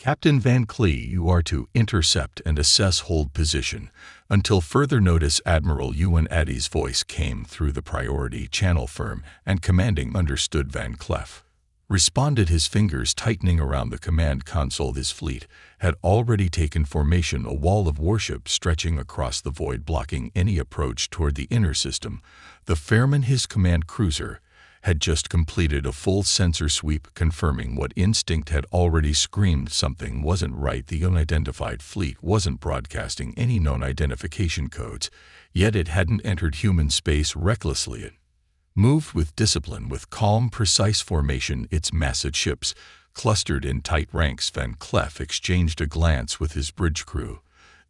Captain Van Clee, you are to intercept and assess hold position. Until further notice, Admiral Ewan Addy's voice came through the priority channel firm and commanding. Understood, Van Cleef responded, his fingers tightening around the command console. His fleet had already taken formation, a wall of warships stretching across the void, blocking any approach toward the inner system. The Fairman, his command cruiser, had just completed a full sensor sweep, confirming what instinct had already screamed something wasn't right. The unidentified fleet wasn't broadcasting any known identification codes, yet it hadn't entered human space recklessly. It moved with discipline, with calm, precise formation, its massive ships clustered in tight ranks. Van Cleef exchanged a glance with his bridge crew.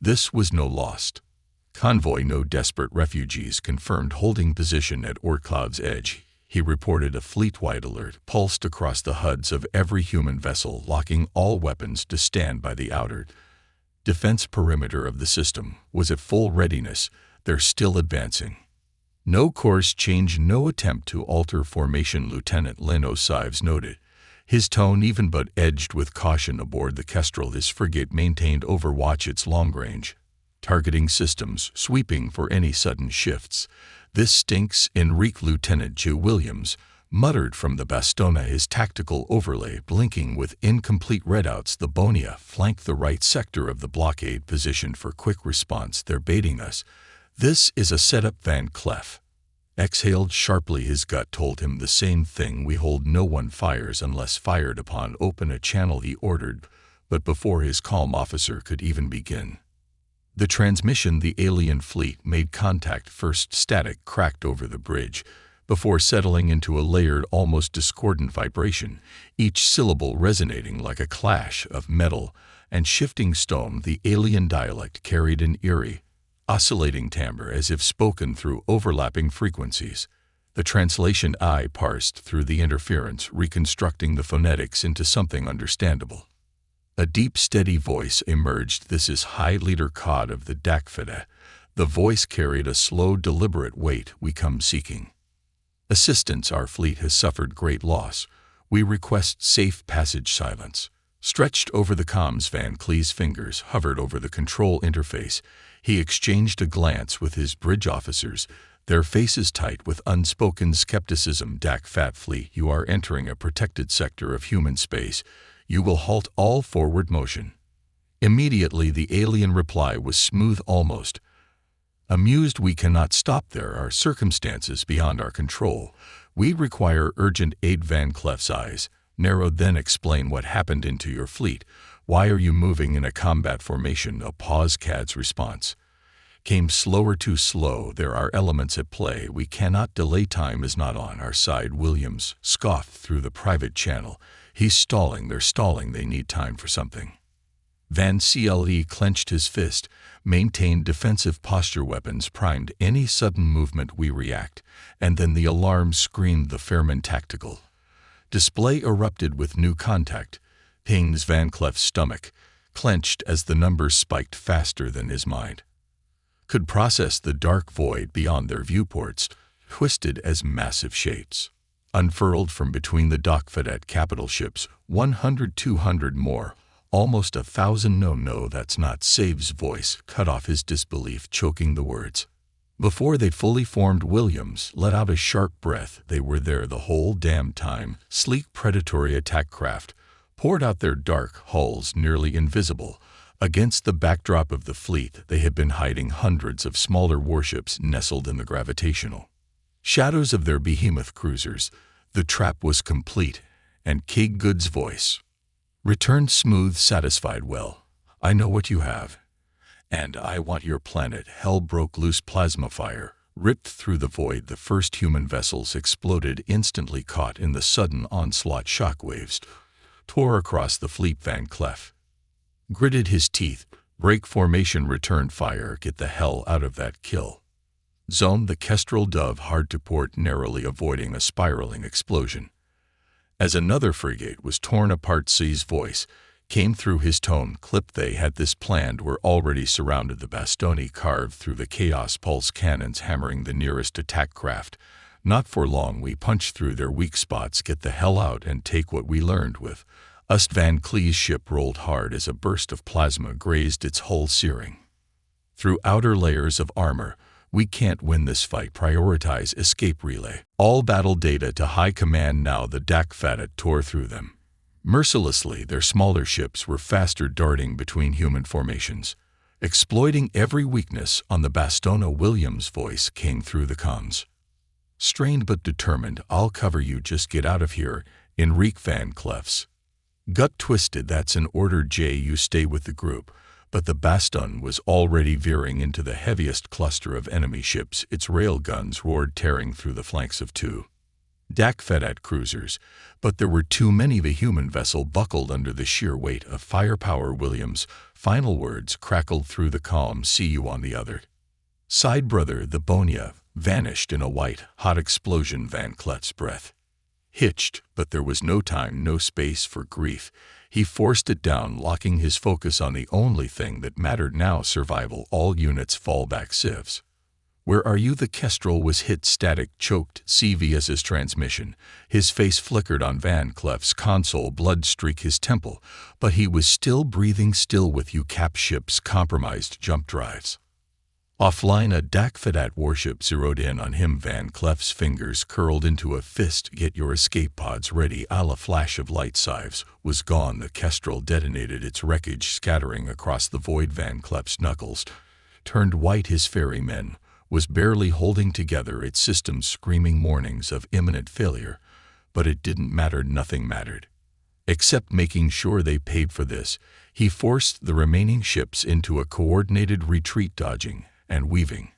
This was no lost convoy, no desperate refugees, confirmed holding position at Orklav's edge. He reported a fleet-wide alert pulsed across the HUDs of every human vessel, locking all weapons to stand by. The outer defense perimeter of the system was at full readiness. They're still advancing. No course change, no attempt to alter formation, Lieutenant Lynn O'Sives noted, his tone even but edged with caution. Aboard the Kestrel, his frigate maintained overwatch, its long-range targeting systems sweeping for any sudden shifts. This stinks, Enrique, Lieutenant Joe Williams muttered from the Bastona, his tactical overlay blinking with incomplete readouts. The Bonia flanked the right sector of the blockade, positioned for quick response. They're baiting us. This is a setup. Van Cleef exhaled sharply, his gut told him the same thing. We hold, no one fires unless fired upon. Open a channel, he ordered, but before his calm officer could even begin the transmission, the alien fleet made contact. First, static cracked over the bridge, before settling into a layered, almost discordant vibration, each syllable resonating like a clash of metal and shifting stone. The alien dialect carried an eerie, oscillating timbre, as if spoken through overlapping frequencies. The translation eye parsed through the interference, reconstructing the phonetics into something understandable. A deep, steady voice emerged. This is High Leader Cod of the Dakfeda. The voice carried a slow, deliberate weight. We come seeking assistance. Our fleet has suffered great loss. We request safe passage. Silence stretched over the comms. Van Cleef's fingers hovered over the control interface. He exchanged a glance with his bridge officers, their faces tight with unspoken skepticism. Dakfat fleet, you are entering a protected sector of human space. You will halt all forward motion. Immediately, the alien reply was smooth, almost amused. We cannot stop. There are circumstances beyond our control. We require urgent aid. Van Cleef's eyes narrowed. Then explain what happened into your fleet. Why are you moving in a combat formation? A pause. Cad's response came slower, too slow. There are elements at play. We cannot delay. Time is not on our side. Williams scoffed through the private channel. He's stalling. They're stalling. They need time for something. Van Cle clenched his fist, maintained defensive posture, weapons primed. Any sudden movement, we react. And then the alarm screamed. The Fairman tactical display erupted with new contact. Pings. Van Cleef's stomach clenched as the numbers spiked faster than his mind could process. The dark void beyond their viewports twisted as massive shapes unfurled from between the Dakfedet capital ships. 100, 200 more, almost 1,000. No, that's not. Save's voice cut off his disbelief, choking the words. Before they'd fully formed, Williams let out a sharp breath. They were there the whole damn time. Sleek, predatory attack craft poured out their dark hulls, nearly invisible. Against the backdrop of the fleet, they had been hiding hundreds of smaller warships nestled in the gravitational shadows of their behemoth cruisers. The trap was complete, and Kig Good's voice returned smooth, satisfied. Well, I know what you have, and I want your planet. Hell broke loose. Plasma fire ripped through the void. The first human vessels exploded, instantly caught in the sudden onslaught. Shockwaves tore across the fleet. Van Cleef gritted his teeth. Break formation. Return fire. Get the hell out of that kill zone. The Kestrel dove hard to port, narrowly avoiding a spiraling explosion. As another frigate was torn apart, C's voice came through, his tone clipped. They had this planned. We're already surrounded. The Bastoni carved through the chaos, pulse cannons hammering the nearest attack craft. Not for long. We punch through their weak spots. Get the hell out and take what we learned with Ust Van Clee's ship rolled hard as a burst of plasma grazed its hull, searing through outer layers of armor. We can't win this fight. Prioritize escape relay. All battle data to High Command now. The Dakfadat tore through them mercilessly. Their smaller ships were faster, darting between human formations, exploiting every weakness on the Bastona. Williams' voice came through the comms, strained but determined. I'll cover you, just get out of here. Enrique Van Cleef's gut twisted. That's an order, Jay. You stay with the group. But the Baston was already veering into the heaviest cluster of enemy ships. Its rail guns roared, tearing through the flanks of two Dakfadat cruisers, but there were too many. The human vessel buckled under the sheer weight of firepower. Williams' final words crackled through the calm. See you on the other side, brother. The Bonia vanished in a white-hot explosion. Van Cleef's breath hitched, but there was no time, no space for grief. He forced it down, locking his focus on the only thing that mattered now: survival. All units fall back. Civs, where are you? The Kestrel was hit. Static choked CVS's transmission. His face flickered on Van Cleef's console, blood streaked his temple, but he was still breathing. Still with you. Cap ships compromised. Jump drives offline. A Dakfadat warship zeroed in on him. Van Cleef's fingers curled into a fist. Get your escape pods ready. A flash of light. Sives was gone. The Kestrel detonated, its wreckage scattering across the void. Van Cleef's knuckles turned white. His ferryman was barely holding together its systems, screaming warnings of imminent failure. But it didn't matter. Nothing mattered, except making sure they paid for this. He forced the remaining ships into a coordinated retreat, dodging and weaving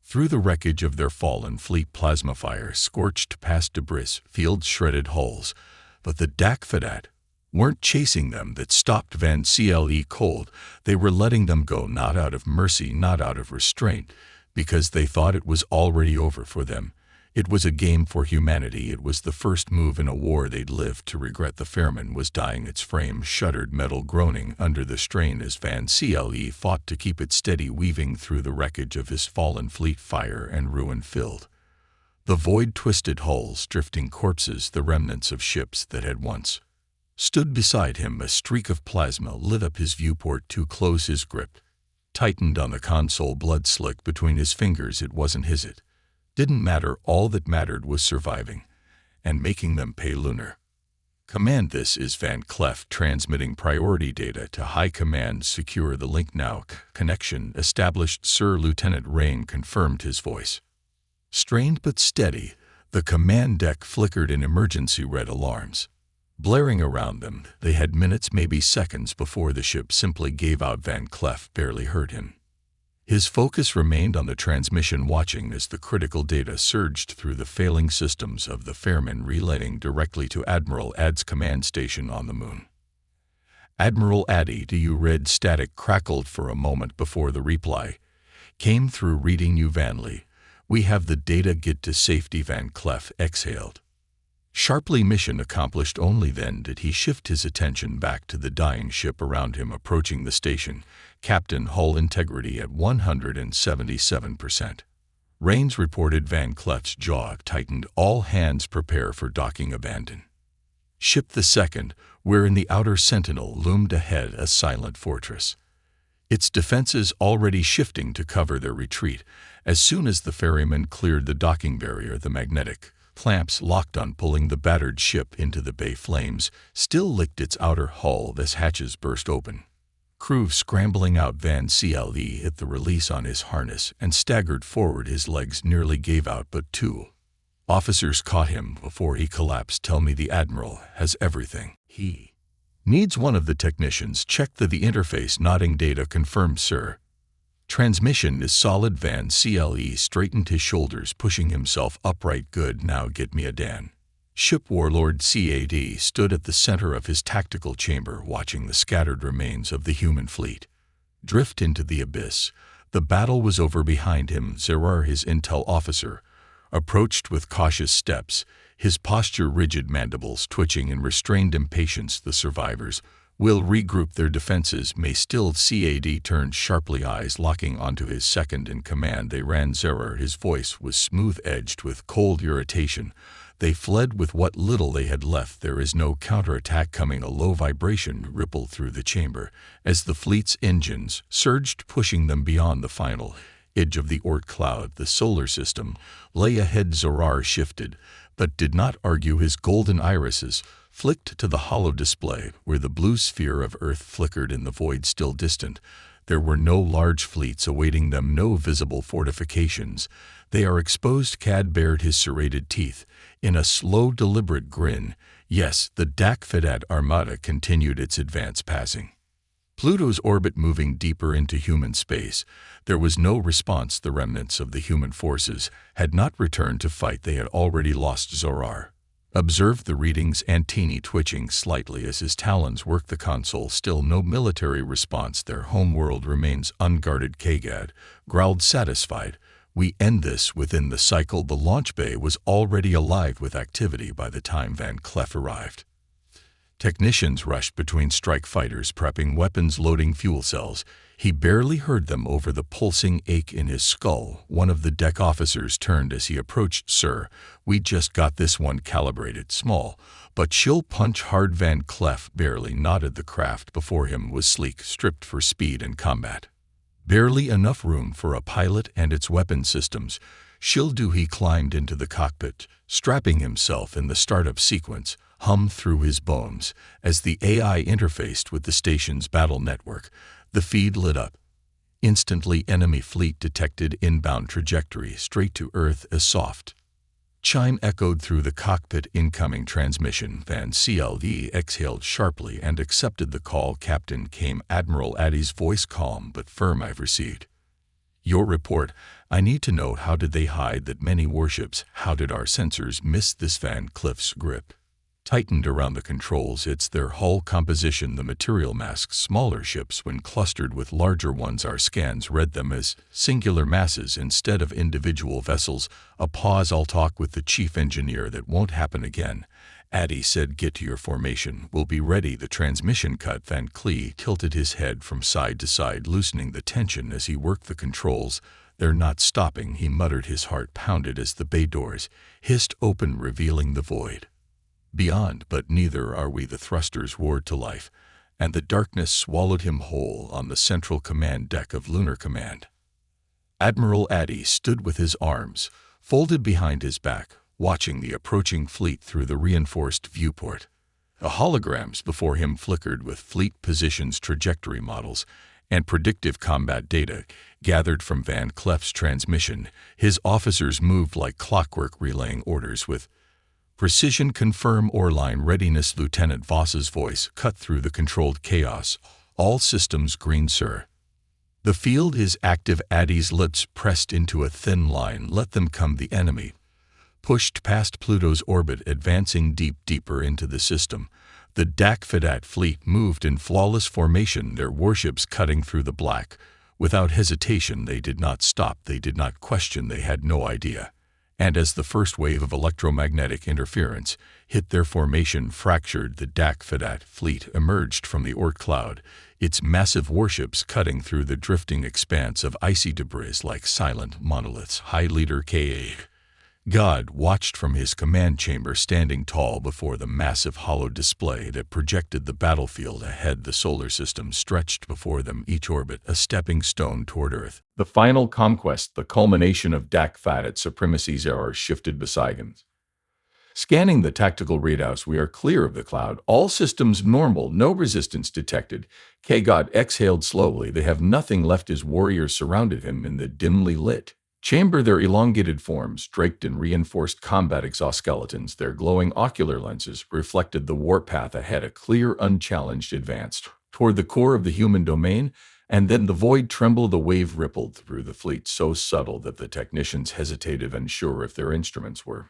through the wreckage of their fallen fleet. Plasma fire scorched past debris, fields, shredded hulls. But the Dakfadat weren't chasing them. That stopped Van Cle cold. They were letting them go, not out of mercy, not out of restraint, because they thought it was already over for them. It was a game for humanity. It was the first move in a war they'd lived to regret. The Fairman was dying. Its frame shuddered, metal groaning under the strain as Van Cle fought to keep it steady, weaving through the wreckage of his fallen fleet. Fire and ruin filled the void, twisted hulls, drifting corpses, the remnants of ships that had once stood beside him. A streak of plasma lit up his viewport. Too close. His grip tightened on the console, blood slick between his fingers. It wasn't his. It didn't matter. All that mattered was surviving and making them pay. Lunar Command, this is Van Cleef transmitting priority data to High Command. Secure the link now. Connection established, sir. Lieutenant Rain confirmed, his voice strained but steady. The command deck flickered in emergency red alarms blaring around them. They had minutes, maybe seconds, before the ship simply gave out. Van Cleef barely heard him. His focus remained on the transmission, watching as the critical data surged through the failing systems of the Fairman, relaying directly to Admiral Ad's command station on the moon. Admiral Addy, do you read? Static crackled for a moment before the reply came through. Reading you, Vanley. We have the data. Get to safety. Van Cleef exhaled sharply. Mission accomplished. Only then did he shift his attention back to the dying ship around him. Approaching the station. Captain, hull integrity at 177%. Rains reported. Van Cleef's jaw tightened. All hands prepare for docking. Abandon ship the second. Where in the outer sentinel loomed ahead a silent fortress, its defenses already shifting to cover their retreat. As soon as the ferryman cleared the docking barrier, the magnetic clamps locked on, pulling the battered ship into the bay. Flames still licked its outer hull as hatches burst open. Crew scrambling out. Van Cle hit the release on his harness and staggered forward. His legs nearly gave out, but two officers caught him before he collapsed. Tell me the Admiral has everything he needs. One of the technicians checked the interface, nodding. Data confirmed, sir. Transmission is solid. Van Cle straightened his shoulders, pushing himself upright. Good, now get me a Dan. Ship Warlord CAD stood at the center of his tactical chamber, watching the scattered remains of the human fleet drift into the abyss. The battle was over. Behind him, Zerar, his intel officer, approached with cautious steps, his posture rigid, mandibles twitching in restrained impatience. The survivors will regroup. Their defenses may still. CAD turned sharply, eyes locking onto his second in command. They ran. Zerar, his voice was smooth-edged with cold irritation. They fled with what little they had left. There is no counterattack coming. A low vibration rippled through the chamber as the fleet's engines surged, pushing them beyond the final edge of the Oort cloud. The solar system lay ahead. Zorar shifted, but did not argue. His golden irises flicked to the hollow display, where the blue sphere of Earth flickered in the void. Still distant, there were no large fleets awaiting them, no visible fortifications. They are exposed. Cad bared his serrated teeth in a slow, deliberate grin. Yes, the Dak-Fedat armada continued its advance, passing Pluto's orbit, moving deeper into human space. There was no response. The remnants of the human forces had not returned to fight. They had already lost. Zorar observed the readings, antennae twitching slightly as his talons worked the console. Still no military response. Their homeworld remains unguarded. Kagad growled, satisfied. We end this within the cycle. The launch bay was already alive with activity by the time Van Cleef arrived. Technicians rushed between strike fighters, prepping weapons, loading fuel cells. He barely heard them over the pulsing ache in his skull. One of the deck officers turned as he approached. Sir, we just got this one calibrated. Small, but she'll punch hard. Van Cleef barely nodded. The craft before him was sleek, stripped for speed and combat. Barely enough room for a pilot and its weapon systems. She'll do. He climbed into the cockpit, strapping himself in the startup sequence. Hummed through his bones as the AI interfaced with the station's battle network. The feed lit up. Instantly, enemy fleet detected. Inbound trajectory straight to Earth. A soft chime echoed through the cockpit. Incoming transmission. Van Cleef exhaled sharply and accepted the call. Captain, came Admiral Addy's voice, calm but firm. I've received your report. I need to know, how did they hide that many warships? How did our sensors miss this? Van Cleef's grip tightened around the controls. It's their hull composition. The material masks smaller ships when clustered with larger ones. Our scans read them as singular masses instead of individual vessels. A pause. I'll talk with the chief engineer. That won't happen again. Addy said, get to your formation. We'll be ready. The transmission cut. Van Cleef tilted his head from side to side, loosening the tension as he worked the controls. They're not stopping, he muttered. His heart pounded as the bay doors hissed open, revealing the void beyond. But neither are we. The thrusters roared to life, and the darkness swallowed him whole. On the central command deck of Lunar Command, Admiral Addy stood with his arms folded behind his back, watching the approaching fleet through the reinforced viewport. The holograms before him flickered with fleet positions, trajectory models, and predictive combat data gathered from Van Cleef's transmission. His officers moved like clockwork, relaying orders with precision. Confirm ore line readiness. Lieutenant Voss's voice cut through the controlled chaos. All systems green, sir. The field is active. Addy's lips pressed into a thin line. Let them come. The enemy pushed past Pluto's orbit, advancing deeper into the system. The Dak-Fedat fleet moved in flawless formation, their warships cutting through the black. Without hesitation, they did not stop. They did not question. They had no idea. And as the first wave of electromagnetic interference hit their formation, fractured, the Dak-Fedat fleet emerged from the Oort cloud, its massive warships cutting through the drifting expanse of icy debris like silent monoliths. High Leader Ka God watched from his command chamber, standing tall before the massive hollow display that projected the battlefield ahead. The solar system stretched before them, each orbit a stepping stone toward Earth. The final conquest, the culmination of Dak-Fedat supremacy's era, shifted beside him. Scanning the tactical readouts, we are clear of the cloud. All systems normal, no resistance detected. Ka-God exhaled slowly. They have nothing left. His warriors surrounded him in the dimly lit chamber, their elongated forms draped in reinforced combat exoskeletons. Their glowing ocular lenses reflected the warpath ahead, a clear, unchallenged advance toward the core of the human domain. And then the void trembled. The wave rippled through the fleet, so subtle that the technicians hesitated, unsure if their instruments were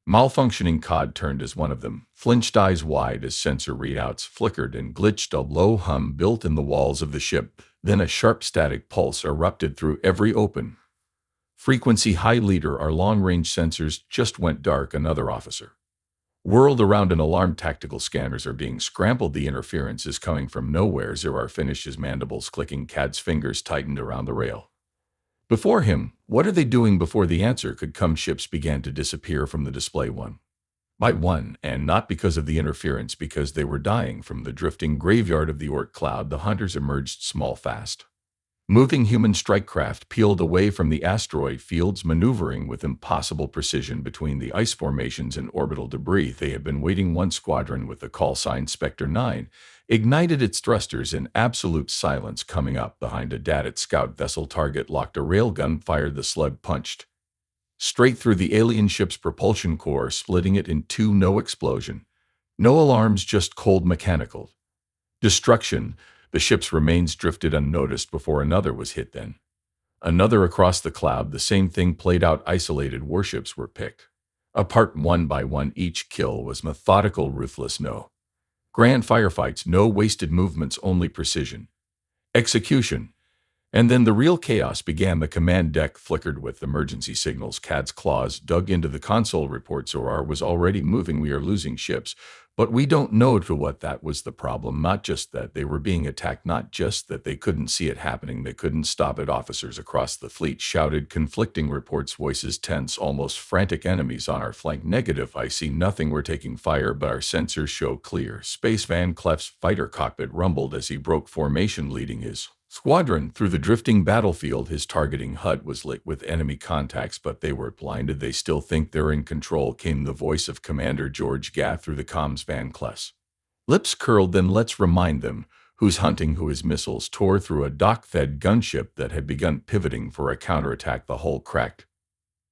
malfunctioning. Cod turned as one of them, flinched eyes wide as sensor readouts flickered and glitched. A low hum built in the walls of the ship. Then a sharp static pulse erupted through every open frequency. High Leader, our long-range sensors just went dark. Another officer whirled around. An alarm. Tactical scanners are being scrambled. The interference is coming from nowhere. Zorar finished, his mandibles clicking. Cad's fingers tightened around the rail before him. What are they doing? Before the answer could come, ships began to disappear from the display. One by one, and not because of the interference, because they were dying from the drifting graveyard of the Oort cloud. The hunters emerged small, fast moving human strike craft peeled away from the asteroid fields, maneuvering with impossible precision between the ice formations and orbital debris. They had been waiting. One squadron, with the call sign Spectre 9, ignited its thrusters in absolute silence. Coming up behind a DADIT scout vessel, target locked, a railgun fired. The slug punched straight through the alien ship's propulsion core, splitting it in two. No explosion, no alarms, just cold mechanical destruction. The ship's remains drifted unnoticed before another was hit, then another across the cloud. The same thing played out. Isolated warships were picked apart one by one. Each kill was methodical, ruthless. No grand firefights, no wasted movements, only precision, execution. And then the real chaos began. The command deck flickered with emergency signals. Cad's claws dug into the console. Reports Zorar was already moving. We are losing ships, but we don't know to what. That was the problem. Not just that they were being attacked, not just that they couldn't see it happening, they couldn't stop it. Officers across the fleet shouted conflicting reports, voices tense, almost frantic. Enemies on our flank. Negative, I see nothing. We're taking fire, but our sensors show clear. Space Van Clef's fighter cockpit rumbled as he broke formation, leading his squadron through the drifting battlefield. His targeting HUD was lit with enemy contacts, but they were blinded. They still think they're in control, came the voice of Commander George Gath through the comms. Van Clef's lips curled. Then let's remind them who's hunting who. His missiles tore through a dock-fed gunship that had begun pivoting for a counterattack. The hull cracked,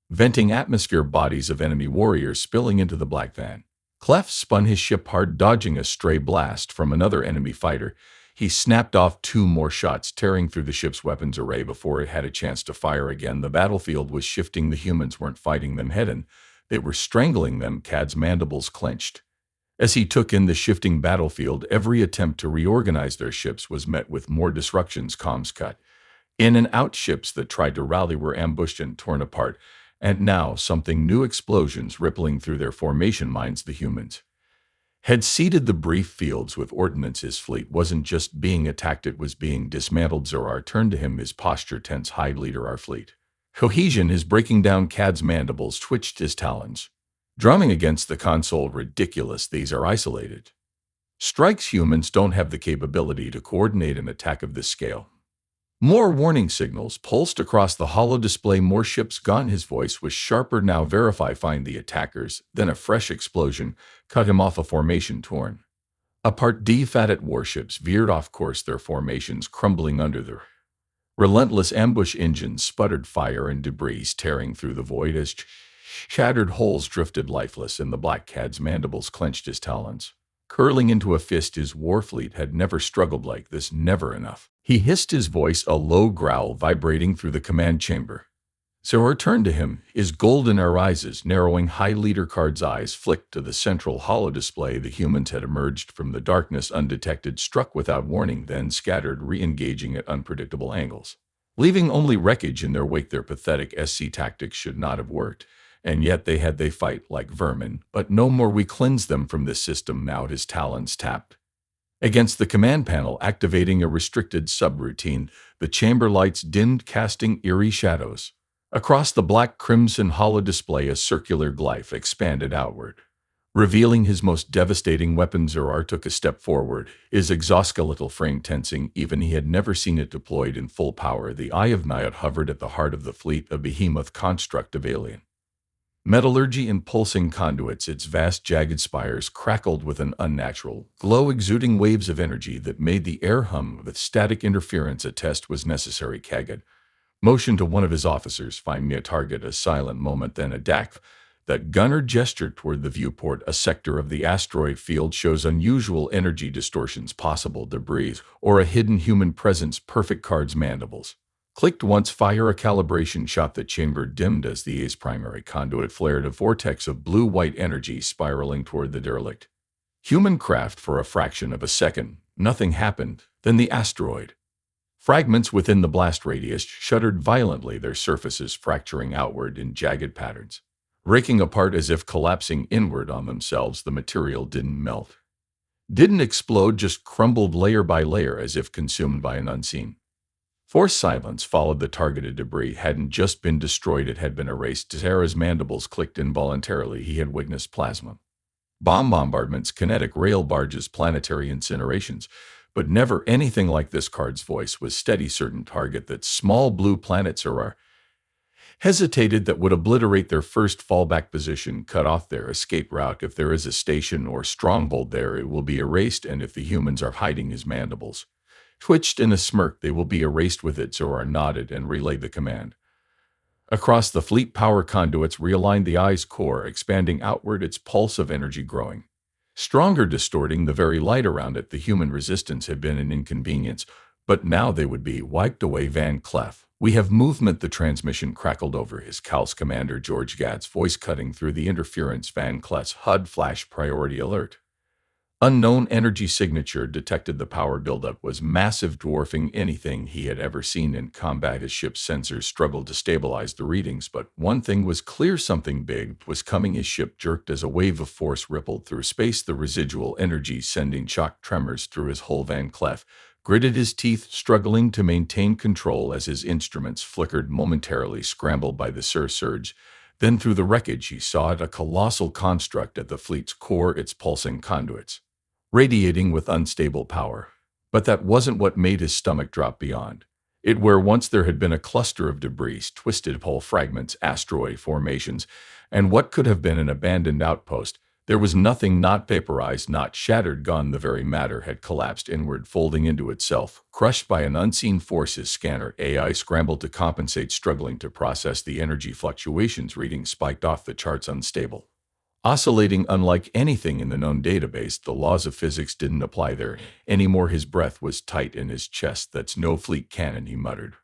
venting atmosphere, bodies of enemy warriors spilling into the black. Van Clef spun his ship hard, dodging a stray blast from another enemy fighter. He snapped off two more shots, tearing through the ship's weapons array before it had a chance to fire again. The battlefield was shifting. The humans weren't fighting them head-on, they were strangling them. Cad's mandibles clenched as he took in the shifting battlefield. Every attempt to reorganize their ships was met with more disruptions. Comms cut in and out. Ships that tried to rally were ambushed and torn apart. And now something new, explosions rippling through their formation mines. The humans had seeded the brief fields with ordnance. His fleet wasn't just being attacked, it was being dismantled. Zorar turned to him, his posture tense. High leader, our fleet cohesion is breaking down. Cad's mandibles twitched, his talons drumming against the console. Ridiculous, these are isolated strikes. Humans don't have the capability to coordinate an attack of this scale. More warning signals pulsed across the holo display. More ships gone. His voice was sharper now. Verify, find the attackers. Then a fresh explosion cut him off. A formation torn apart. Defatted warships veered off course, their formations crumbling under their relentless ambush. Engines sputtered fire and debris tearing through the void as shattered hulls drifted lifeless in the black. Cad's mandibles clenched, his talons curling into a fist. His warfleet had never struggled like this. Never enough. He hissed, his voice a low growl vibrating through the command chamber. Zorar turned to him, his golden eyes narrowing. High leader Card's eyes flicked to the central holo display. The humans had emerged from the darkness undetected, struck without warning, then scattered, re-engaging at unpredictable angles, leaving only wreckage in their wake. Their pathetic SC tactics should not have worked. And yet they fight like vermin, but no more. We cleanse them from this system now. His talons tapped against the command panel, activating a restricted subroutine. The chamber lights dimmed, casting eerie shadows across the black crimson holo display. A circular glyph expanded outward, revealing his most devastating weapon. Zorar took a step forward, his exoskeletal frame tensing. Even he had never seen it deployed in full power. The Eye of Nyot hovered at the heart of the fleet, a behemoth construct of alien metallurgy and pulsing conduits. Its vast jagged spires crackled with an unnatural glow, exuding waves of energy that made the air hum with static interference. A test was necessary. Kagged motioned to one of his officers, find me a target. A silent moment, then a DAC. That gunner gestured toward the viewport. A sector of the asteroid field shows unusual energy distortions, possible debris, or a hidden human presence. Perfect. Card's mandibles clicked once. Fire, a calibration shot. The chamber dimmed as the A's primary conduit flared, a vortex of blue-white energy spiraling toward the derelict human craft. For a fraction of a second, nothing happened. Then the asteroid fragments within the blast radius shuddered violently, their surfaces fracturing outward in jagged patterns, breaking apart as if collapsing inward on themselves. The material didn't melt, didn't explode, just crumbled layer by layer as if consumed by an unseen force. Silence followed. The targeted debris hadn't just been destroyed, it had been erased. Zora's mandibles clicked involuntarily. He had witnessed plasma Bomb bombardments, kinetic rail barges, planetary incinerations. But never anything like this. Card's voice was steady, certain target that small blue planets are hesitated that would obliterate their first fallback position, cut off their escape route. If there is a station or stronghold there, it will be erased, and if the humans are hiding his mandibles twitched in a smirk, they will be erased with it. Zora nodded and relayed the command. Across the fleet, power conduits realigned the eye's core, expanding outward, its pulse of energy growing stronger, distorting the very light around it. The human resistance had been an inconvenience, but now they would be wiped away. Van Cleef, we have movement. The transmission crackled over his cowls. Commander George Gadd's voice cutting through the interference. Van Cleef's HUD flash priority alert. Unknown energy signature detected. The power buildup was massive, dwarfing anything he had ever seen in combat. His ship's sensors struggled to stabilize the readings, but one thing was clear: something big was coming. His ship jerked as a wave of force rippled through space, the residual energy sending shock tremors through his hull. Van Cleef gritted his teeth, struggling to maintain control as his instruments flickered, momentarily scrambled by the surge. Then through the wreckage he saw it, a colossal construct at the fleet's core, its pulsing conduits radiating with unstable power. But that wasn't what made his stomach drop. Beyond it, where once there had been a cluster of debris, twisted hull fragments, asteroid formations, and what could have been an abandoned outpost, there was nothing, not vaporized, not shattered, gone. The very matter had collapsed inward, folding into itself, crushed by an unseen force. His scanner AI scrambled to compensate, struggling to process the energy fluctuations. Readings spiked off the charts, unstable, oscillating unlike anything in the known database. The laws of physics didn't apply there anymore. His breath was tight in his chest. That's no fleet cannon, he muttered.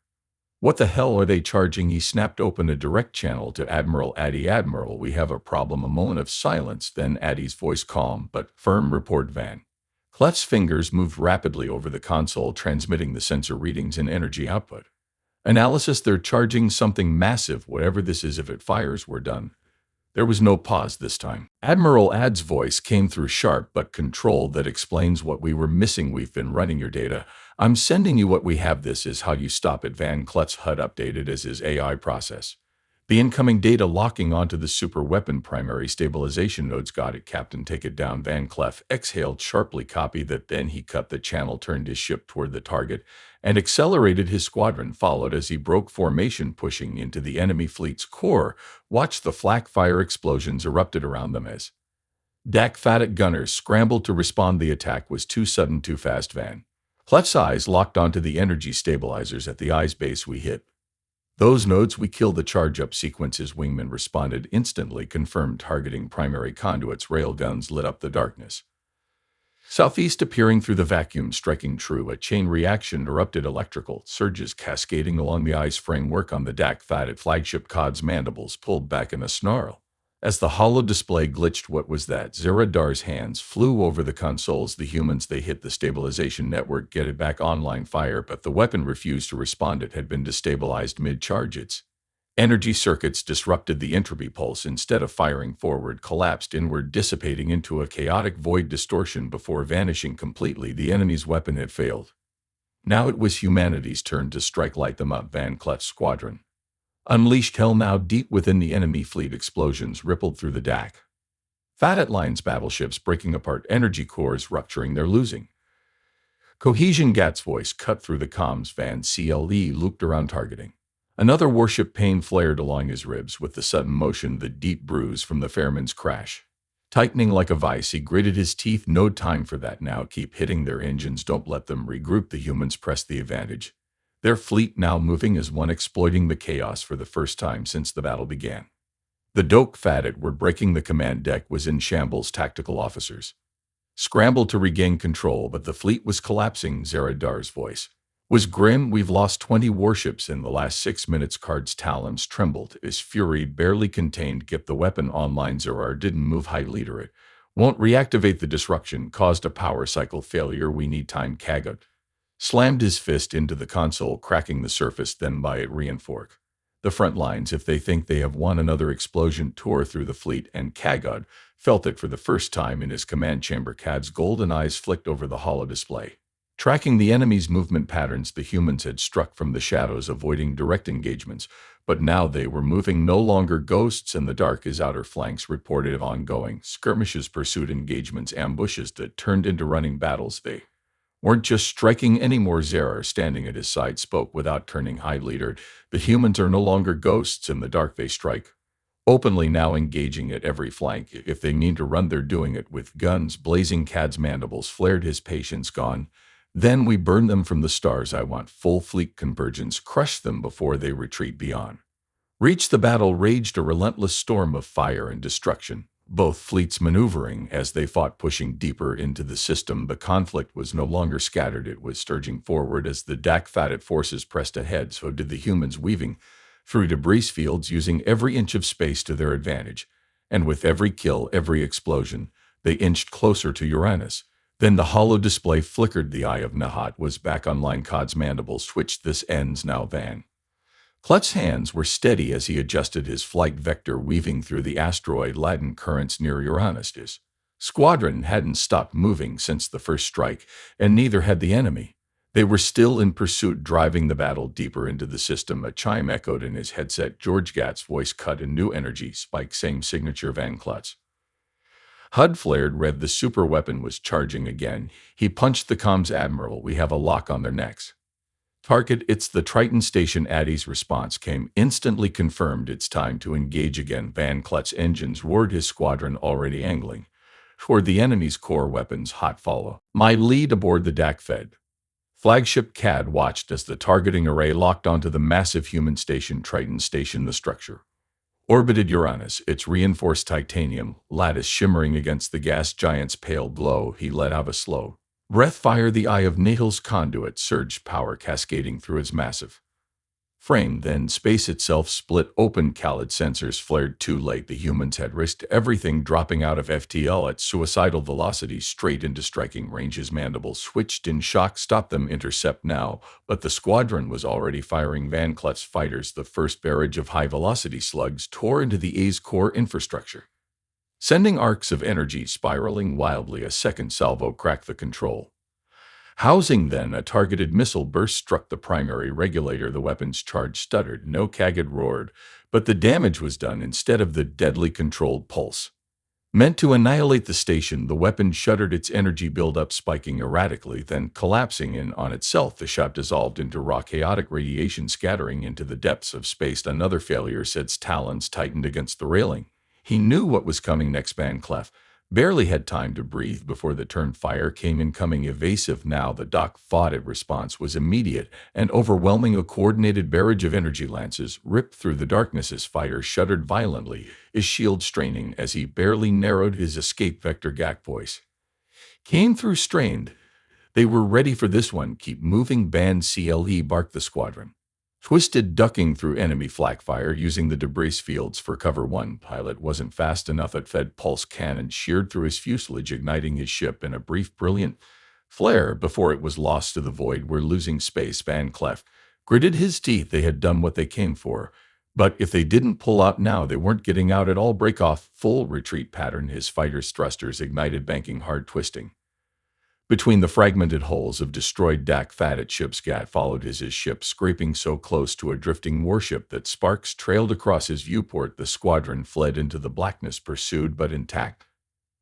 What the hell are they charging? He snapped open a direct channel to Admiral Addy. Admiral, we have a problem. A moment of silence, then Addy's voice, calm but firm. Report. Van Cleef's fingers moved rapidly over the console, transmitting the sensor readings and energy output. Analysis, they're charging something massive. Whatever this is, if it fires, we're done. There was no pause this time. Admiral Ad's voice came through, sharp but controlled. That explains what we were missing. We've been running your data. I'm sending you what we have. This is how you stop it. Van Cleef's HUD updated as his AI process. The incoming data locking onto the super weapon primary stabilization nodes. Got it, Captain. Take it down. Van Cleef exhaled sharply. Copy that. Then he cut the channel, turned his ship toward the target, and accelerated. His squadron followed as he broke formation, pushing into the enemy fleet's core. Watch the flak fire explosions erupted around them as Dak Fadet gunners scrambled to respond. The attack was too sudden, too fast. Van Cleef's eyes locked onto the energy stabilizers at the eye's base. We hit those nodes, we killed the charge-up sequence. His wingman responded instantly, confirmed targeting primary conduits. Rail guns lit up the darkness southeast, appearing through the vacuum, striking true. A chain reaction erupted, electrical surges cascading along the eye's framework. On the Dak Fadet flagship, Cod's mandibles pulled back in a snarl as the hollow display glitched. What was that? Zeradar's hands flew over the consoles. The humans, they hit the stabilization network, get it back online. Fire, but the weapon refused to respond. It had been destabilized mid-charge. Its energy circuits disrupted. The entropy pulse, instead of firing forward, collapsed inward, dissipating into a chaotic void distortion before vanishing completely. The enemy's weapon had failed. Now it was humanity's turn to strike. Light them up. Van Cleef's squadron unleashed hell. Now deep within the enemy fleet, explosions rippled through the Dak Fadet lines, battleships breaking apart, energy cores rupturing. They're losing cohesion. Gat's voice cut through the comms. Van Cleef looped around, targeting another warship. Pain flared along his ribs with the sudden motion, the deep bruise from the Fairman's crash tightening like a vice. He gritted his teeth. No time for that now. Keep hitting their engines. Don't let them regroup. The humans pressed the advantage, their fleet now moving as one, exploiting the chaos for the first time since the battle began. The Dak Fadet were breaking. The command deck was in shambles. Tactical officers scrambled to regain control, but the fleet was collapsing. Zeradar's voice was grim. We've lost 20 warships in the last 6 minutes. Card's talons trembled. His fury barely contained. Get the weapon online. Zerar didn't move. High leader, it won't reactivate. The disruption caused a power cycle failure. We need time. Kagat slammed his fist into the console, cracking the surface, then by it reinforced the front lines. If they think they have won. Another explosion tore through the fleet, and Kagod felt it for the first time in his command chamber. Kad's golden eyes flicked over the hollow display. Tracking the enemy's movement patterns, the humans had struck from the shadows, avoiding direct engagements, but now they were moving, no longer ghosts in the dark. His outer flanks reported of ongoing skirmishes, pursuit engagements, ambushes that turned into running battles. They weren't just striking anymore. Zerar, standing at his side, spoke without turning. High leader, the humans are no longer ghosts in the dark. They strike openly now, engaging at every flank. If they need to run, they're doing it with guns blazing. Cad's mandibles flared, his patience gone. Then we burn them from the stars. I want full fleet convergence. Crush them before they retreat beyond reach. The battle raged, a relentless storm of fire and destruction, both fleets maneuvering as they fought, pushing deeper into the system. The conflict was no longer scattered, it was surging forward. As the Dak-Fatit forces pressed ahead, so did the humans, weaving through debris fields, using every inch of space to their advantage. And with every kill, every explosion, they inched closer to Uranus. Then the hollow display flickered. The eye of Nahat was back online. Cod's mandibles twitched. This ends now. Van Clutch's hands were steady as he adjusted his flight vector, weaving through the asteroid-laden currents near Uranus. His squadron hadn't stopped moving since the first strike, and neither had the enemy. They were still in pursuit, driving the battle deeper into the system. A chime echoed in his headset. George Gatt's voice cut in new energy spike. Same signature. Van Klutz HUD flared red. The super weapon was charging again. He punched the comms. Admiral, we have a lock on their necks. Target, it's the Triton station. Addy's response came instantly. Confirmed, it's time to engage again. Van Klutz's engines roared, his squadron already angling toward the enemy's core weapons. Hot follow. My lead aboard the Dak-Fed flagship. Cad watched as the targeting array locked onto the massive human station, Triton station. The structure orbited Uranus, its reinforced titanium lattice shimmering against the gas giant's pale glow. He let out a slow breath. Fire. The eye of Nahil's conduit surged, power cascading through its massive frame. Then space itself split open. Khalid sensors flared. Too late. The humans had risked everything, dropping out of FTL at suicidal velocity straight into striking range. His mandibles switched in shock. Stop them. Intercept now. But the squadron was already firing. Van Klutz's fighters, the first barrage of high-velocity slugs, tore into the A's core infrastructure, sending arcs of energy spiraling wildly. A second salvo cracked the control housing. Then a targeted missile burst struck the primary regulator. The weapon's charge stuttered. No. Kagad roared, but the damage was done. Instead of the deadly controlled pulse meant to annihilate the station, the weapon shuddered, its energy buildup spiking erratically, then collapsing in on itself. The shot dissolved into raw chaotic radiation, scattering into the depths of space. Another failure. Sid's talons tightened against the railing. He knew what was coming next. Van Clef barely had time to breathe before the turn fire came, incoming evasive now. The Doc fought it. Response was immediate and overwhelming. A coordinated barrage of energy lances ripped through the darkness. His fighter shuddered violently, his shield straining as he barely narrowed his escape vector. Gak voice came through, strained. They were ready for this one. Keep moving. Band CLE, barked the squadron. Twisted, ducking through enemy flak fire, using the debris fields for cover. One pilot wasn't fast enough. It fed pulse cannon sheared through his fuselage, igniting his ship in a brief, brilliant flare before it was lost to the void. We're losing space. Van Clef gritted his teeth. They had done what they came for, but if they didn't pull out now, they weren't getting out at all. Break off. Full retreat pattern. His fighter's thrusters ignited, banking hard, twisting between the fragmented hulls of destroyed Dak-Fatit ships. Gat followed his ship, scraping so close to a drifting warship that sparks trailed across his viewport. The squadron fled into the blackness, pursued but intact.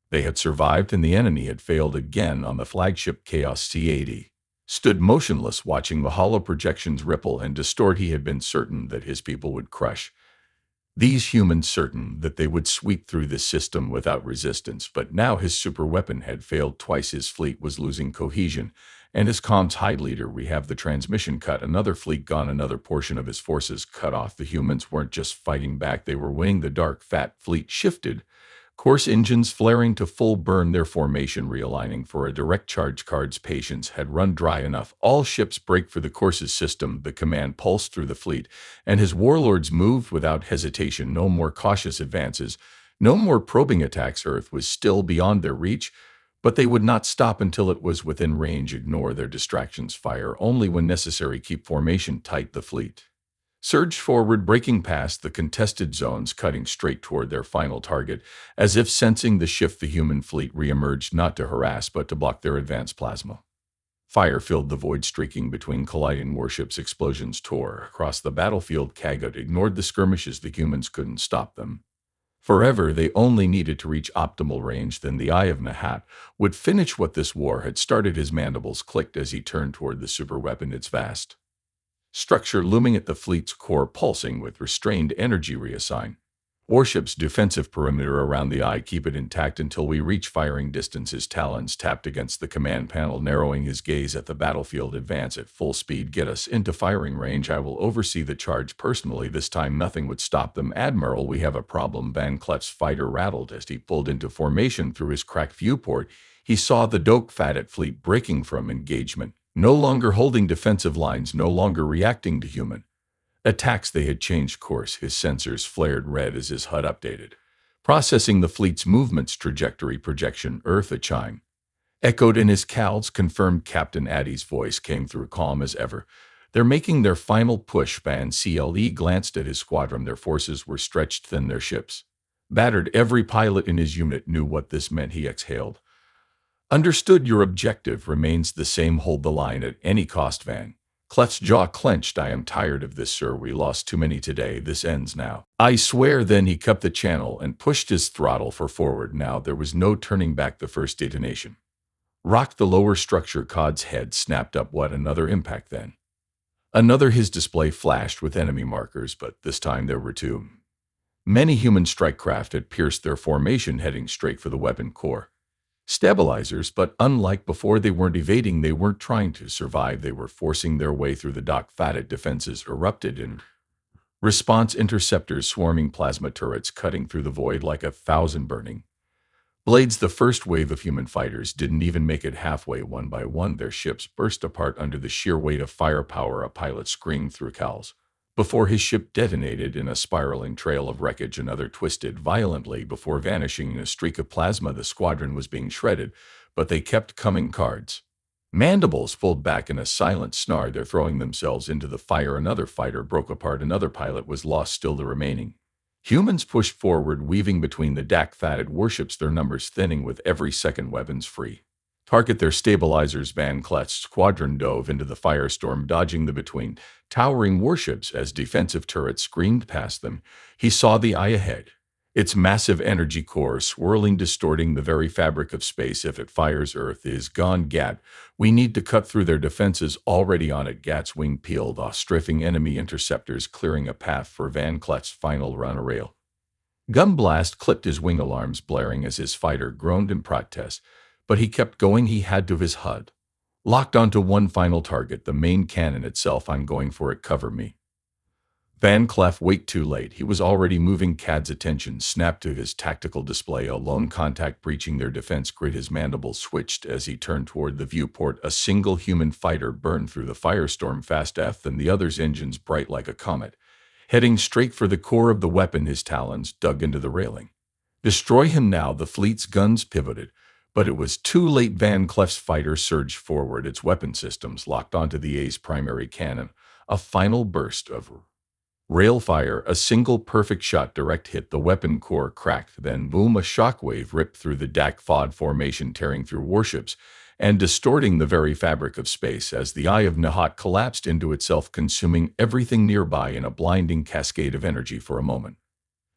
They had survived, and the enemy had failed again. On the flagship, Chaos C-80 stood motionless, watching the hollow projections ripple and distort. He had been certain that his people would crush these humans, certain that they would sweep through the system without resistance. But now his superweapon had failed twice. His fleet was losing cohesion, and his comms high leader, we have the transmission cut. Another fleet gone, another portion of his forces cut off. The humans weren't just fighting back, they were winning. The dark, fat fleet shifted course, engines flaring to full burn, their formation realigning for a direct charge. Card's patience had run dry enough. All ships break for the course's system. The command pulsed through the fleet, and his warlords moved without hesitation. No more cautious advances, no more probing attacks. Earth was still beyond their reach, but they would not stop until it was within range. Ignore their distractions. Fire only when necessary. Keep formation tight. The fleet surged forward, breaking past the contested zones, cutting straight toward their final target. As if sensing the shift, the human fleet reemerged, not to harass but to block their advance. Plasma Fire filled the void streaking between colliding warships. Explosions tore across the battlefield. Kagut ignored the skirmishes. The humans couldn't stop them. Forever, they only needed to reach optimal range. Then the Eye of Nahat would finish what this war had started. His mandibles clicked as he turned toward the superweapon, its vast structure looming at the fleet's core, pulsing with restrained energy. Reassign warship's defensive perimeter around the eye. Keep it intact until we reach firing distance. His talons tapped against the command panel, narrowing his gaze at the battlefield. Advance at full speed. Get us into firing range. I will oversee the charge personally. This time nothing would stop them. Admiral, we have a problem. Van Cleef's fighter rattled as he pulled into formation. Through his cracked viewport, he saw the Doak-Fadet fleet breaking from engagement, no longer holding defensive lines, no longer reacting to human attacks. They had changed course. His sensors flared red as his HUD updated, processing the fleet's movements. Trajectory projection. Earth. A chime echoed in his cowls, confirmed. Captain Addy's voice came through, calm as ever. They're making their final push. Van Cle glanced at his squadron. Their forces were stretched thin, their ships battered. Every pilot in his unit knew what this meant. He exhaled. Understood. Your objective remains the same. Hold the line at any cost. Van Cleef's jaw clenched. I am tired of this, sir. We lost too many today. This ends now. I swear. Then he cut the channel and pushed his throttle for forward. Now there was no turning back. The first detonation rocked the lower structure. Cod's head snapped up. What? Another impact, then another. His display flashed with enemy markers, but this time there were too many. Human strike craft had pierced their formation, heading straight for the weapon core stabilizers. But unlike before, they weren't evading, they weren't trying to survive, they were forcing their way through. The Doak-Fadet defenses erupted in response. Interceptors, swarming plasma turrets cutting through the void like 1,000 burning blades. The first wave of human fighters didn't even make it halfway. One by one, their ships burst apart under the sheer weight of firepower. A pilot screamed through cowls before his ship detonated in a spiraling trail of wreckage. Another twisted violently before vanishing in a streak of plasma. The squadron was being shredded, but they kept coming. Cards, mandibles pulled back in a silent snarl. They're throwing themselves into the fire. Another fighter broke apart. Another pilot was lost. Still the remaining humans pushed forward, weaving between the Doak-Fadet warships, their numbers thinning with every second. Weapons free. Target their stabilizers. Van Cleef's squadron dove into the firestorm, dodging the between towering warships as defensive turrets screamed past them. He saw the eye ahead, its massive energy core swirling, distorting the very fabric of space. If it fires, Earth is gone. Gat, we need to cut through their defenses. Already on it. Gat's wing peeled off, strafing enemy interceptors, clearing a path for Van Cleef's final run. A rail gun blast clipped his wing alarms, blaring as his fighter groaned in protest. But he kept going. He had to. His HUD locked onto one final target, the main cannon itself. I'm going for it. Cover me. Van Cleef. Wait, too late. He was already moving. Cad's attention snapped to his tactical display. A lone contact breaching their defense grid. His mandibles switched as he turned toward the viewport. A single human fighter burned through the firestorm, fast F than the other's, engines bright like a comet, heading straight for the core of the weapon. His talons dug into the railing. Destroy him now. The fleet's guns pivoted. But it was too late. Van Cleef's fighter surged forward, its weapon systems locked onto the A's primary cannon. A final burst of rail fire, a single perfect shot, direct hit. The weapon core cracked, then boom, a shockwave ripped through the Doak-Fadet formation, tearing through warships and distorting the very fabric of space as the Eye of Nahat collapsed into itself, consuming everything nearby in a blinding cascade of energy. For a moment,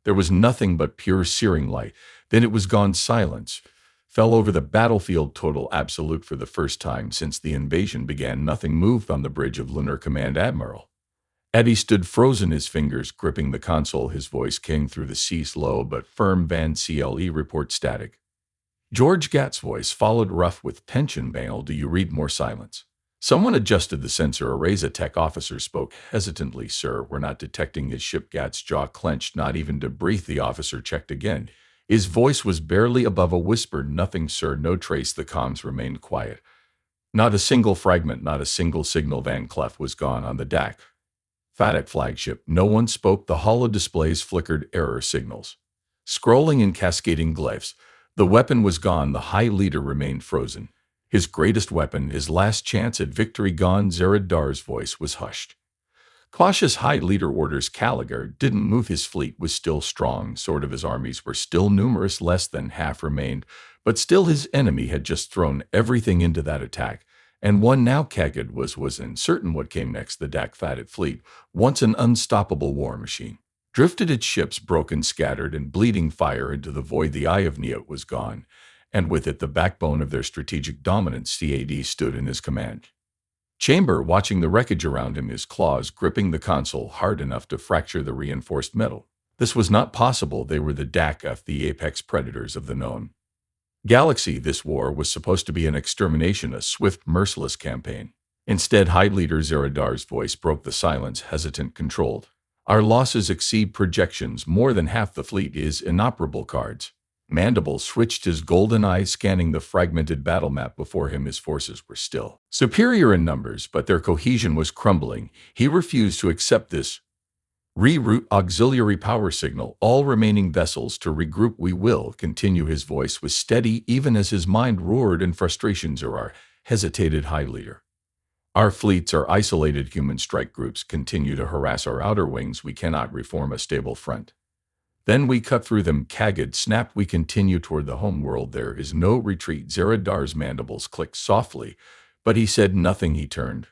there was nothing but pure searing light. Then it was gone. Silence fell over the battlefield, total, absolute. For the first time since the invasion began, nothing moved on the bridge of Lunar Command. Admiral Eddie stood frozen, his fingers gripping the console. His voice came through the sea, slow but firm. Van Cle, report static. George Gat's voice followed, rough with tension. Banal, do you read? More silence. Someone adjusted the sensor arrays. A tech officer spoke hesitantly. Sir, we're not detecting his ship. Gat's jaw clenched. Not even to breathe. The officer checked again. His voice was barely above a whisper. Nothing, sir. No trace. The comms remained quiet. Not a single fragment, not a single signal. Van Cleef was gone on the Doak-Fadet flagship. No one spoke. The holo displays flickered error signals, scrolling in cascading glyphs. The weapon was gone. The High Leader remained frozen. His greatest weapon, his last chance at victory, gone. Zered Dar's voice was hushed. Cautious. High Leader orders. Caligar didn't move. His fleet was still strong. Sort of. His armies were still numerous. Less than half remained. But still his enemy had just thrown everything into that attack. And one now Kagid was uncertain what came next. The Dak-Fatit fleet, once an unstoppable war machine, drifted its ships broken, scattered, and bleeding fire into the void. The Eye of Neot was gone, and with it the backbone of their strategic dominance. CAD stood in his command chamber, watching the wreckage around him, his claws gripping the console hard enough to fracture the reinforced metal. This was not possible. They were the DACF, the apex predators of the known galaxy. This war was supposed to be an extermination, a swift, merciless campaign. Instead, High Leader Zeradar's voice broke the silence, hesitant, controlled. Our losses exceed projections. More than half the fleet is inoperable. Cards. Mandible switched his golden eyes, scanning the fragmented battle map before him. His forces were still superior in numbers, but their cohesion was crumbling. He refused to accept this. Reroute auxiliary power signal. All remaining vessels to regroup. We will continue. His voice was steady, even as his mind roared in frustration. Zerar hesitated. High Leader, our fleets are isolated. Human strike groups continue to harass our outer wings. We cannot reform a stable front. Then we cut through them. Kagid snapped. We continue toward the home world. There is no retreat. Zeradar's mandibles clicked softly, but he said nothing. He turned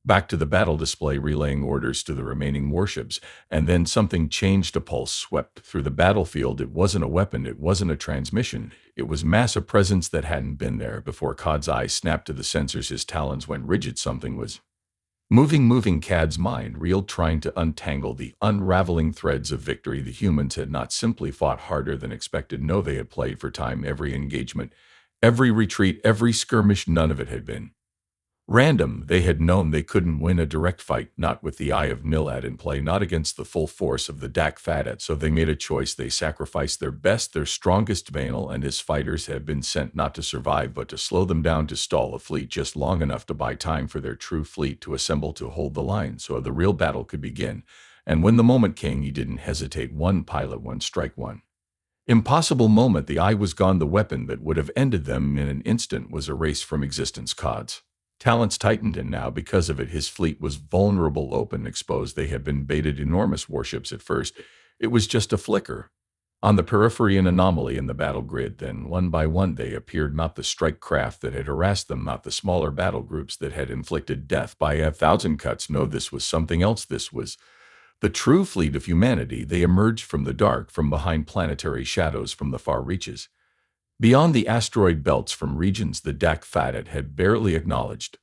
back to the battle display, relaying orders to the remaining warships, and then something changed. A pulse swept through the battlefield. It wasn't a weapon, it wasn't a transmission, it was massive presence that hadn't been there before. Cod's eyes snapped to the sensors, his talons went rigid. Something was moving. Cad's mind reeled, trying to untangle the unraveling threads of victory. The humans had not simply fought harder than expected. No, they had played for time. Every engagement, every retreat, every skirmish, none of it had been random. They had known they couldn't win a direct fight, not with the Eye of Nilad in play, not against the full force of the Dak-Fatit. So they made a choice. They sacrificed their best, their strongest. Vanel and his fighters had been sent not to survive, but to slow them down, to stall a fleet just long enough to buy time for their true fleet to assemble, to hold the line so the real battle could begin. And when the moment came, he didn't hesitate. One pilot, one strike, one impossible moment. The Eye was gone. The weapon that would have ended them in an instant was erased from existence. Cod's talents tightened, and now, because of it, his fleet was vulnerable, open, exposed. They had been baited. Enormous warships. At first, it was just a flicker on the periphery, an anomaly in the battle grid. Then, one by one, they appeared. Not the strike craft that had harassed them, not the smaller battle groups that had inflicted death by 1,000 cuts. No, this was something else. This was the true fleet of humanity. They emerged from the dark, from behind planetary shadows, from the far reaches beyond the asteroid belts, from regions the Dak-Fatit had barely acknowledged.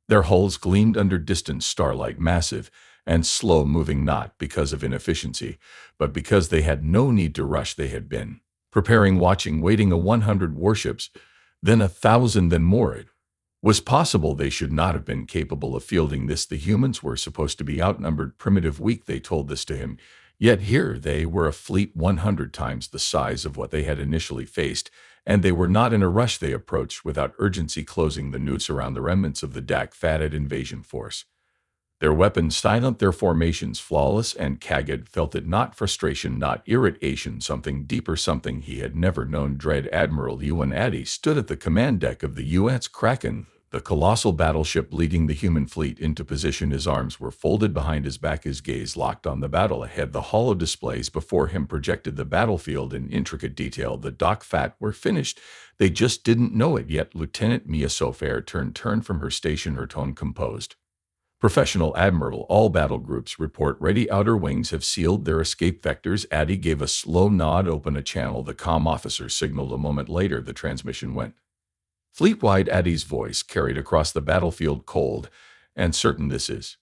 Their hulls gleamed under distant starlight, massive and slow-moving, not because of inefficiency, but because they had no need to rush. They had been preparing, watching, waiting. 100 warships, then 1,000, then more. It was possible they should not have been capable of fielding this. The humans were supposed to be outnumbered, primitive, weak. They told this to him. Yet here they were, a fleet 100 times the size of what they had initially faced, and they were not in a rush. They approached without urgency, closing the noose around the remnants of the Dak-Fatit invasion force. Their weapons silent, their formations flawless, and Kagid felt it. Not frustration, not irritation, something deeper, something he had never known. Dread. Admiral Yuan Addy stood at the command deck of the U.S. Kraken, the colossal battleship leading the human fleet into position. His arms were folded behind his back, his gaze locked on the battle ahead. The hollow displays before him projected the battlefield in intricate detail. The Dak-Fatit were finished. They just didn't know it yet. Lieutenant Mia Sofair turned from her station, her tone composed. Professional Admiral, all battle groups report ready. Outer wings have sealed their escape vectors. Addy gave a slow nod. Open a channel. The comm officer signaled. A moment later, the transmission went fleet-wide. Addy's voice carried across the battlefield, cold and certain. This is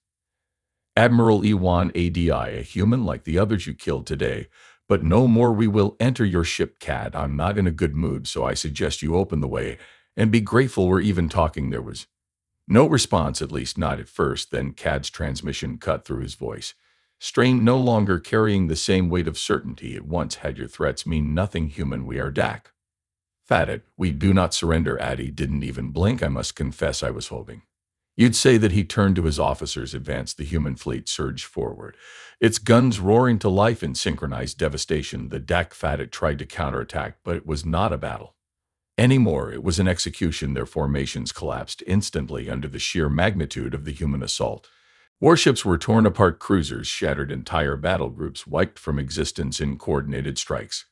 Admiral Iwan Adi, a human like the others you killed today, but no more. We will enter your ship, Cad. I'm not in a good mood, so I suggest you open the way and be grateful we're even talking. There was no response, at least not at first. Then Cad's transmission cut through his voice, strained, no longer carrying the same weight of certainty it once had. Your threats mean nothing, human. We are Dak-Fatit. We do not surrender. Addy didn't even blink. I must confess, I was hoping you'd say that. He turned to his officers. Advanced. The human fleet surged forward, its guns roaring to life in synchronized devastation. The Dak-Fatit tried to counterattack, but it was not a battle anymore. It was an execution. Their formations collapsed instantly under the sheer magnitude of the human assault. Warships were torn apart, cruisers shattered, entire battle groups wiped from existence in coordinated strikes.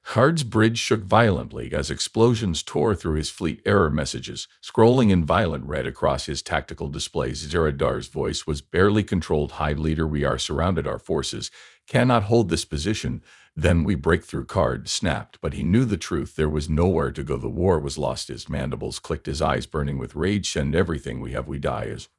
Hard's bridge shook violently as explosions tore through his fleet error messages, scrolling in violent red across his tactical displays. Zeradar's voice was barely controlled. High leader, we are surrounded. Our forces cannot hold this position. Then we break through. Card snapped, but he knew the truth. There was nowhere to go. The war was lost. His mandibles clicked, his eyes burning with rage. Send everything we have, we die as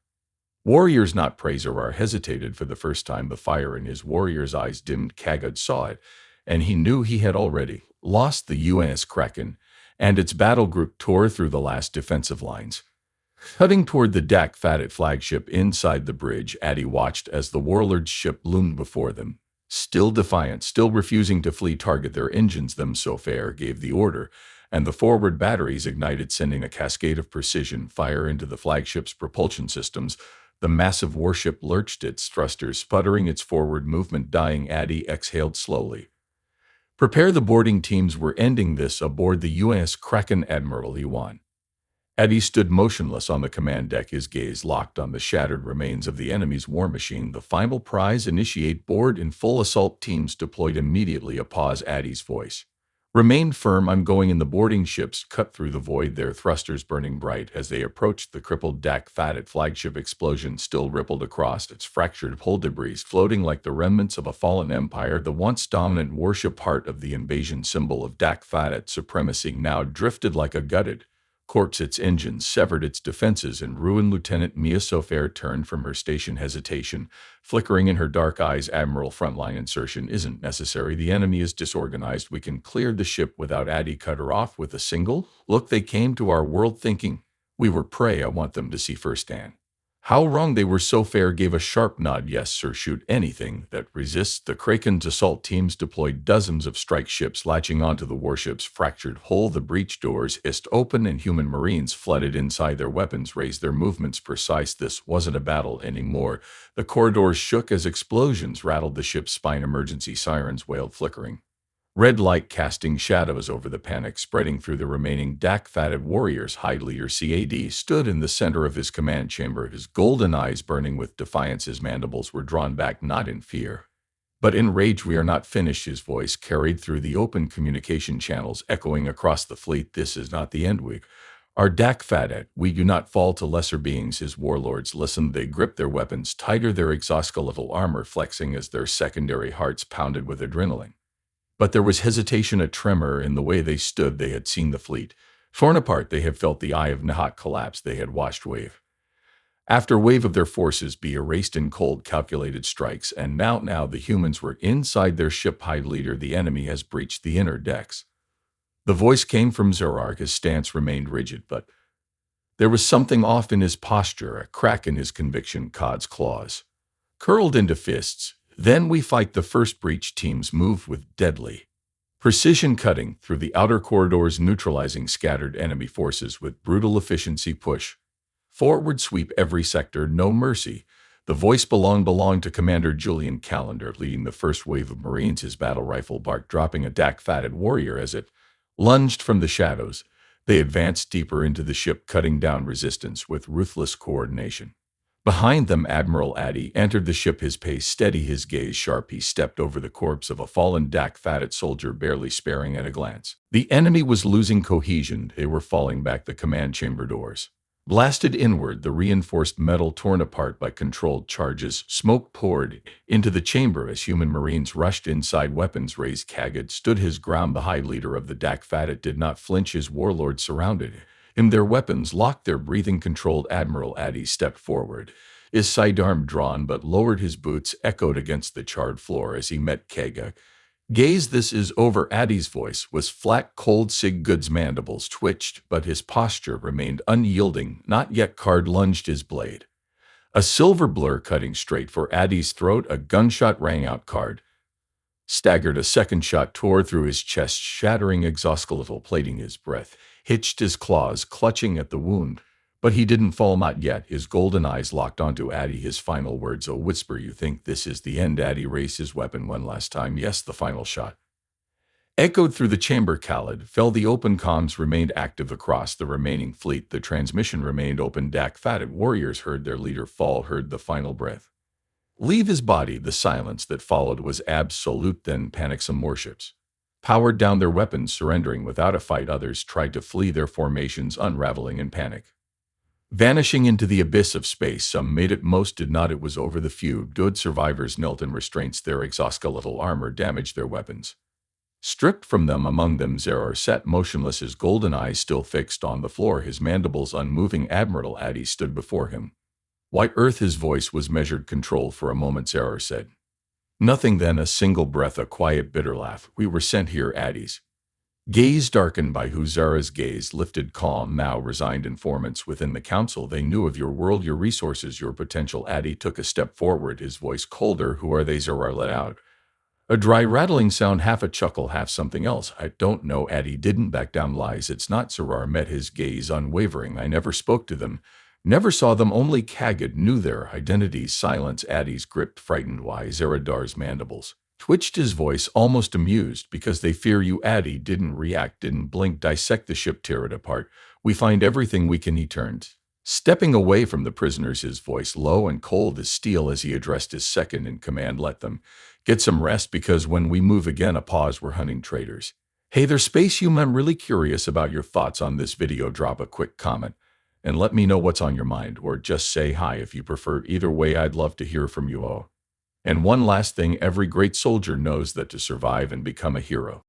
warriors, not Praetor hesitated for the first time. The fire in his warrior's eyes dimmed. Kagad saw it, and he knew he had already lost. The UNS Kraken and its battle group tore through the last defensive lines, heading toward the Dak Fatit flagship inside the bridge. Addy watched as the warlord's ship loomed before them, still defiant, still refusing to flee. Target their engines. Them so fair gave the order, and the forward batteries ignited, sending a cascade of precision fire into the flagship's propulsion systems. The massive warship lurched, its thrusters sputtering, its forward movement dying. Addy exhaled slowly. Prepare. The boarding teams were ending this aboard the UNS Kraken. Admiral Iwan Addy stood motionless on the command deck, his gaze locked on the shattered remains of the enemy's war machine. The final prize. Initiate board in full. Assault teams deployed immediately. A pause. Addy's voice remained firm. I'm going in. The boarding ships cut through the void, their thrusters burning bright as they approached the crippled Dak Fatit flagship. Explosion still rippled across its fractured hull, debris floating like the remnants of a fallen empire. The once dominant warship, heart of the invasion, symbol of Dak Fatit supremacy, now drifted like a gutted corpse. Its engines severed, its defenses in ruin. Lieutenant Mia Sofair turned from her station, hesitation flickering in her dark eyes. Admiral, frontline insertion isn't necessary. The enemy is disorganized. We can clear the ship without. Addy cut her off with a single look. They came to our world thinking we were prey. I want them to see firsthand how wrong they were. Sofair gave a sharp nod. Yes, sir. Shoot anything that resists. The Kraken's assault teams deployed dozens of strike ships, latching onto the warship's fractured hull. The breach doors hissed open and human marines flooded inside. Their weapons raised, their movements precise. This wasn't a battle anymore. The corridors shook as explosions rattled the ship's spine. Emergency sirens wailed, flickering red light casting shadows over the panic spreading through the remaining Dak Fatit warriors. High leader CAD stood in the center of his command chamber, his golden eyes burning with defiance. His mandibles were drawn back, not in fear, but in rage. We are not finished. His voice carried through the open communication channels, echoing across the fleet. This is not the end. We are Dak Fatit. We do not fall to lesser beings. His warlords listened. They gripped their weapons tighter, their exoskeletal armor flexing as their secondary hearts pounded with adrenaline. But there was hesitation, a tremor in the way they stood. They had seen the fleet torn apart. They had felt the eye of Nahak collapse. They had watched wave after wave of their forces be erased in cold, calculated strikes. And now the humans were inside their ship. High leader, the enemy has breached the inner decks. The voice came from Zerark. His stance remained rigid, but there was something off in his posture, a crack in his conviction. Cod's claws curled into fists. Then we fight. The first breach teams moved with deadly precision, cutting through the outer corridors, neutralizing scattered enemy forces with brutal efficiency. Push forward, sweep every sector, no mercy. The voice belonged to Commander Julian Calendar, leading the first wave of Marines, his battle rifle barked, dropping a Dak Fatit warrior as it lunged from the shadows. They advanced deeper into the ship, cutting down resistance with ruthless coordination. Behind them, Admiral Addy entered the ship, his pace steady, his gaze sharp. He stepped over the corpse of a fallen Dak Fatit soldier, barely sparing at a glance. The enemy was losing cohesion. They were falling back. The command chamber doors blasted inward, the reinforced metal torn apart by controlled charges. Smoke poured into the chamber as human marines rushed inside, weapons raised. Kagad stood his ground. The high leader of the Dak Fatit did not flinch. His warlord surrounded him, their weapons locked, their breathing controlled. Admiral Addy stepped forward, his sidearm drawn, but lowered. His boots echoed against the charred floor as he met Kagad. Gaze, this is over. Addy's voice was flat, cold. Sigurd's mandibles twitched, but his posture remained unyielding. Not yet. Card lunged his blade, a silver blur cutting straight for Addy's throat. A gunshot rang out. Card staggered. A second shot tore through his chest, shattering exoskeletal plating. His breath hitched, his claws clutching at the wound. But he didn't fall, not yet. His golden eyes locked onto Addy, his final words a whisper. You think this is the end? Addy raised his weapon one last time. Yes, the final shot echoed through the chamber. Khaled fell. The open comms remained active across the remaining fleet. The transmission remained open. Dak Fatit warriors heard their leader fall, heard the final breath leave his body. The silence that followed was absolute. Then panic. Some warships powered down their weapons, surrendering without a fight. Others tried to flee, their formations unraveling in panic. Vanishing into the abyss of space, some made it, most did not. It was over. The few good survivors knelt in restraints, their exoskeletal armor damaged, their weapons stripped from them. Among them Zerar sat motionless, his golden eyes still fixed on the floor, his mandibles unmoving. Admiral Addy stood before him. White Earth, his voice was measured control. For a moment Zerar said nothing, then a single breath, a quiet bitter laugh. We were sent here. Addy's gaze darkened by who? Zara's gaze lifted, calm now, resigned. Informants within the council, they knew of your world, your resources, your potential. Addy took a step forward, his voice colder. Who are they? Zara let out a dry rattling sound, half a chuckle, half something else. I don't know. Addy didn't back down. Lies, it's not. Zerar met his gaze unwavering. I never spoke to them, never saw them, only Kagad knew their identities. Silence. Addy's gripped, frightened. Why? Zeradar's mandibles twitched, his voice almost amused. Because they fear you. Addy didn't react, didn't blink. Dissect the ship, tear it apart. We find everything we can. He turned, stepping away from the prisoners, his voice low and cold as steel as he addressed his second in command. Let them get some rest, because when we move again, a pause, we're hunting traitors. Hey there, Space Human, I'm really curious about your thoughts on this video. Drop a quick comment and let me know what's on your mind, or just say hi if you prefer. Either way, I'd love to hear from you. Oh, and one last thing, every great soldier knows that to survive and become a hero,